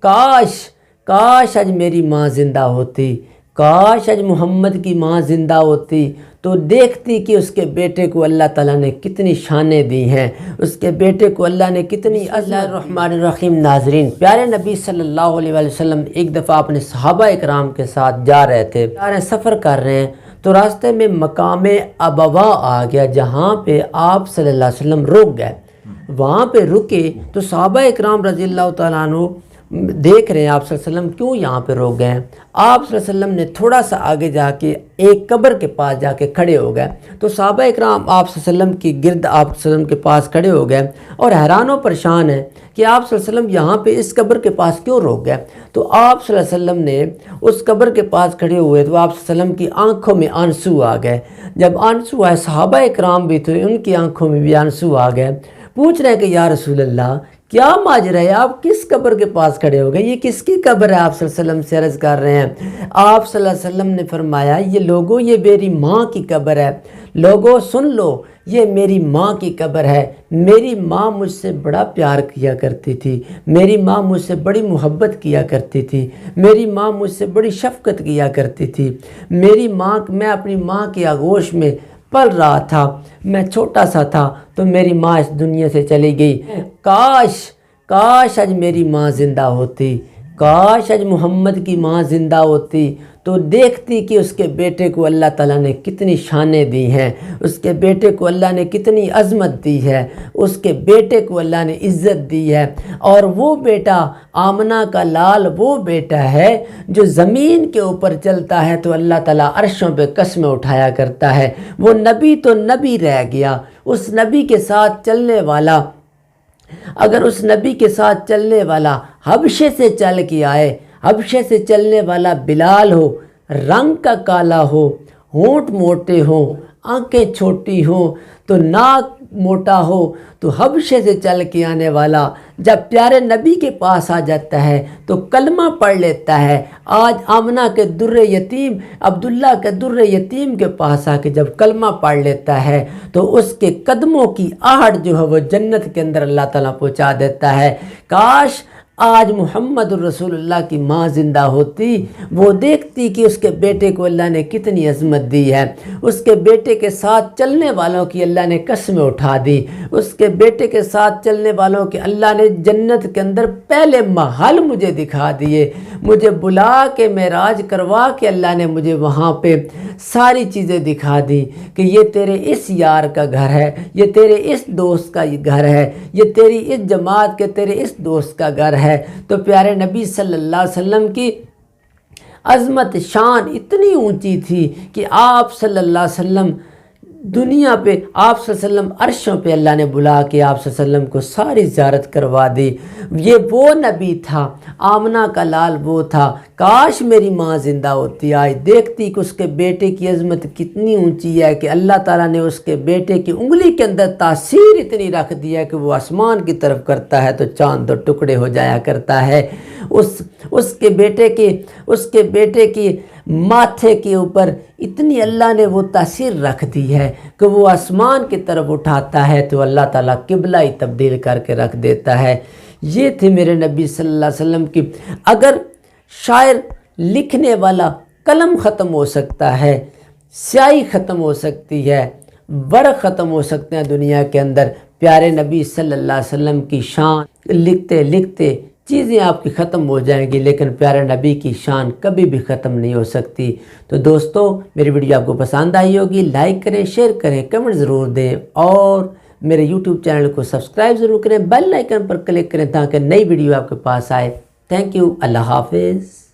کاش کاش آج میری ماں زندہ ہوتی، کاش آج محمد کی ماں زندہ ہوتی تو دیکھتی کہ اس کے بیٹے کو اللہ تعالیٰ نے کتنی شانیں دی ہیں، اس کے بیٹے کو اللہ نے کتنی اللہ الرحمن الرحیم۔ ناظرین، پیارے نبی صلی اللہ علیہ وسلم ایک دفعہ اپنے صحابہ اکرام کے ساتھ جا رہے تھے، سفر کر رہے ہیں تو راستے میں مقام ابوا آ گیا جہاں پہ آپ صلی اللہ علیہ وسلم رک گئے۔ وہاں پہ رکے تو صحابہ اکرام رضی اللہ تعالیٰ عنہ دیکھ رہے ہیں آپ صلی اللہ علیہ وسلم کیوں یہاں پہ رک گئے ہیں۔ آپ صلی اللہ علیہ وسلم نے تھوڑا سا آگے جا کے ایک قبر کے پاس جا کے کھڑے ہو گئے تو صحابہ اکرام آپ صلی اللہ علیہ وسلم کی گرد آپ صلی اللہ علیہ وسلم کے پاس کھڑے ہو گئے اور حیران و پریشان ہیں کہ آپ صلی اللہ علیہ وسلم یہاں پہ اس قبر کے پاس کیوں رک گئے۔ تو آپ صلی اللہ علیہ وسلم نے اس قبر کے پاس کھڑے ہوئے تو آپ صلی اللہ علیہ وسلم کی آنکھوں میں آنسو آ گئے۔ جب آنسو آئے صحابہ اکرام بھی تھے، ان کی آنکھوں میں بھی آنسو آ گئے۔ پوچھ رہے ہیں کہ یا رسول اللہ کیا ماجرا ہے، آپ کس قبر کے پاس کھڑے ہو گئے، یہ کس کی قبر ہے؟ آپ صلی اللہ علیہ وسلم سے عرض کر رہے ہیں۔ آپ صلی اللہ علیہ وسلم نے فرمایا یہ لوگوں یہ میری ماں کی قبر ہے، لوگوں سن لو یہ میری ماں کی قبر ہے۔ میری ماں مجھ سے بڑا پیار کیا کرتی تھی، میری ماں مجھ سے بڑی محبت کیا کرتی تھی، میری ماں مجھ سے بڑی شفقت کیا کرتی تھی۔ میری ماں، میں اپنی ماں کی آغوش میں پل رہا تھا، میں چھوٹا سا تھا تو میری ماں اس دنیا سے چلی گئی۔ کاش کاش آج میری ماں زندہ ہوتی، کاش آج محمد کی ماں زندہ ہوتی تو دیکھتی کہ اس کے بیٹے کو اللہ تعالیٰ نے کتنی شانیں دی ہیں، اس کے بیٹے کو اللہ نے کتنی عظمت دی ہے، اس کے بیٹے کو اللہ نے عزت دی ہے۔ اور وہ بیٹا آمنہ کا لال وہ بیٹا ہے جو زمین کے اوپر چلتا ہے تو اللہ تعالیٰ عرشوں پہ قسمیں اٹھایا کرتا ہے۔ وہ نبی تو نبی رہ گیا، اس نبی کے ساتھ چلنے والا، اگر اس نبی کے ساتھ چلنے والا حبشے سے چل کے آئے، حبشے سے چلنے والا بلال ہو، رنگ کا کالا ہو، ہونٹ موٹے ہوں، آنکھیں چھوٹی ہوں تو ناک موٹا ہو، تو حبشے سے چل کے آنے والا جب پیارے نبی کے پاس آ جاتا ہے تو کلمہ پڑھ لیتا ہے۔ آج آمنہ کے در یتیم، عبداللہ کے در یتیم کے پاس آ کے جب کلمہ پڑھ لیتا ہے تو اس کے قدموں کی آہٹ جو ہے وہ جنت کے اندر اللہ تعالیٰ پہنچا دیتا ہے۔ کاش آج محمد الرسول اللہ کی ماں زندہ ہوتی، وہ دیکھتی کہ اس کے بیٹے کو اللہ نے کتنی عظمت دی ہے، اس کے بیٹے کے ساتھ چلنے والوں کی اللہ نے قسمیں اٹھا دی، اس کے بیٹے کے ساتھ چلنے والوں کے اللہ نے جنت کے اندر پہلے محل مجھے دکھا دیے، مجھے بلا کے معراج کروا کے اللہ نے مجھے وہاں پہ ساری چیزیں دکھا دی کہ یہ تیرے اس یار کا گھر ہے، یہ تیرے اس دوست کا گھر ہے، یہ تیری اس جماعت کے تیرے اس دوست کا گھر ہے۔ تو پیارے نبی صلی اللہ علیہ وسلم کی عظمت شان اتنی اونچی تھی کہ آپ صلی اللہ علیہ وسلم دنیا پہ، آپ صلی اللہ علیہ وسلم عرشوں پہ اللہ نے بلا کے آپ صلی اللہ علیہ وسلم کو ساری زیارت کروا دی۔ یہ وہ نبی تھا، آمنہ کا لال وہ تھا۔ کاش میری ماں زندہ ہوتی، آج دیکھتی کہ اس کے بیٹے کی عظمت کتنی اونچی ہے کہ اللہ تعالیٰ نے اس کے بیٹے کی انگلی کے اندر تاثیر اتنی رکھ دی ہے کہ وہ آسمان کی طرف کرتا ہے تو چاند دو ٹکڑے ہو جایا کرتا ہے۔ اس کے بیٹے کی ماتھے کے اوپر اتنی اللہ نے وہ تاثیر رکھ دی ہے کہ وہ آسمان کی طرف اٹھاتا ہے تو اللہ تعالیٰ قبلہ ہی تبدیل کر کے رکھ دیتا ہے۔ یہ تھی میرے نبی صلی اللہ علیہ وسلم کی۔ اگر شاعر لکھنے والا قلم ختم ہو سکتا ہے، سیاہی ختم ہو سکتی ہے، ورق ختم ہو سکتے ہیں دنیا کے اندر، پیارے نبی صلی اللہ علیہ وسلم کی شان لکھتے لکھتے چیزیں آپ کی ختم ہو جائیں گی، لیکن پیارے نبی کی شان کبھی بھی ختم نہیں ہو سکتی۔ تو دوستو، میری ویڈیو آپ کو پسند آئی ہوگی، لائک کریں، شیئر کریں، کمنٹ ضرور دیں اور میرے یوٹیوب چینل کو سبسکرائب ضرور کریں، بیل آئیکن پر کلک کریں تاکہ نئی ویڈیو آپ کے پاس آئے۔ تھینک یو، اللہ حافظ۔